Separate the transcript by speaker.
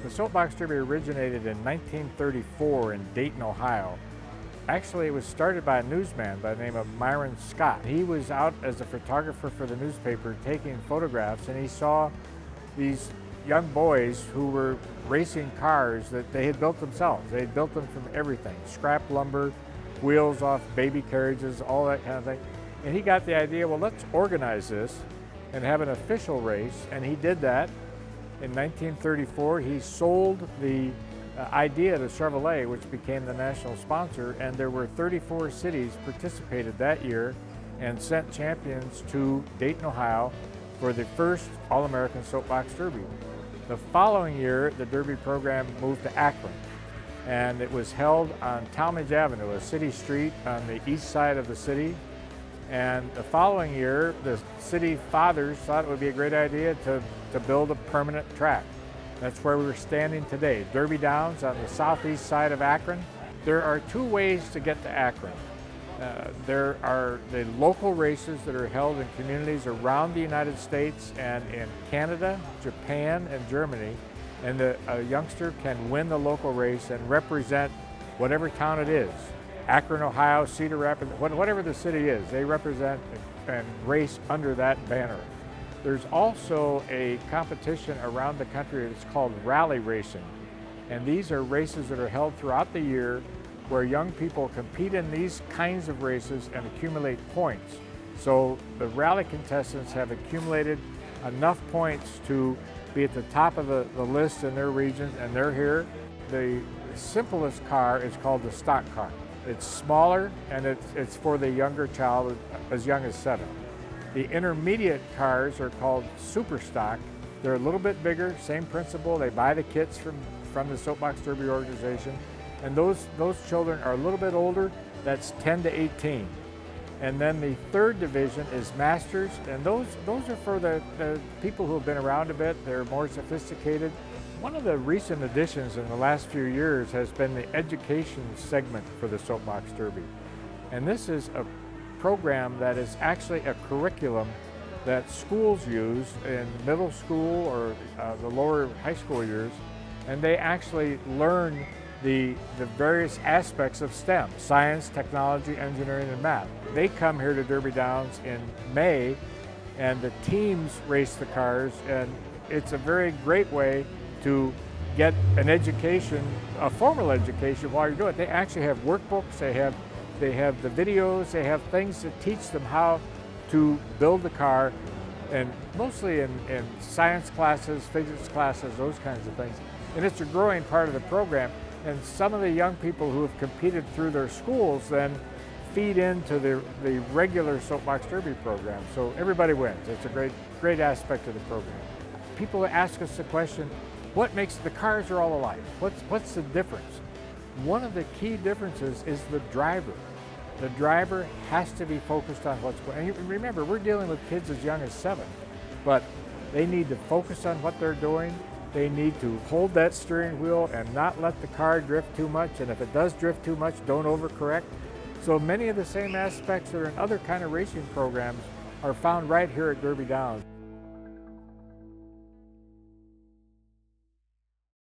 Speaker 1: The Soapbox Derby originated in 1934 in Dayton, Ohio. Actually, it was started by a newsman by the name of Myron Scott. He was out as a photographer for the newspaper taking photographs, and he saw these young boys who were racing cars that they had built themselves. They had built them from everything, scrap lumber, wheels off baby carriages, all that kind of thing. And he got the idea, well, let's organize this and have an official race, and he did that. In 1934, he sold the idea to Chevrolet, which became the national sponsor, and there were 34 cities participated that year and sent champions to Dayton, Ohio for the first All-American Soapbox Derby. The following year, the Derby program moved to Akron, and it was held on Talmadge Avenue, a city street on the east side of the city. And the following year, the city fathers thought it would be a great idea to build a permanent track. That's where we're standing today, Derby Downs on the southeast side of Akron. There are two ways to get to Akron. There are the local races that are held in communities around the United States and in Canada, Japan, and Germany. And a youngster can win the local race and represent whatever town it is. Akron, Ohio, Cedar Rapids, whatever the city is, they represent and race under that banner. There's also a competition around the country that's called rally racing. And these are races that are held throughout the year where young people compete in these kinds of races and accumulate points. So the rally contestants have accumulated enough points to be at the top of the list in their regions, and they're here. The simplest car is called the stock car. It's smaller, and it's for the younger child as young as 7. The intermediate cars are called Superstock. They're a little bit bigger, same principle. They buy the kits from the Soapbox Derby organization. And those children are a little bit older, that's 10 to 18. And then the third division is Masters, and those are for the people who have been around a bit. They're more sophisticated. One of the recent additions in the last few years has been the education segment for the Soapbox Derby. And this is a program that is actually a curriculum that schools use in middle school or the lower high school years, and they actually learn the various aspects of STEM, science, technology, engineering, and math. They come here to Derby Downs in May, and the teams race the cars, and it's a very great way to get an education, a formal education while you're doing it. They actually have workbooks, they have the videos, they have things that teach them how to build the car, and mostly in science classes, physics classes, those kinds of things. And it's a growing part of the program. And some of the young people who have competed through their schools then feed into the regular Soapbox Derby program. So everybody wins. It's a great aspect of the program. People ask us the question, what makes the cars are all alike? What's the difference? One of the key differences is the driver. The driver has to be focused on what's going on. And remember, we're dealing with kids as young as 7, but they need to focus on what they're doing. They need to hold that steering wheel and not let the car drift too much. And if it does drift too much, don't overcorrect. So many of the same aspects that are in other kind of racing programs are found right here at Derby Downs.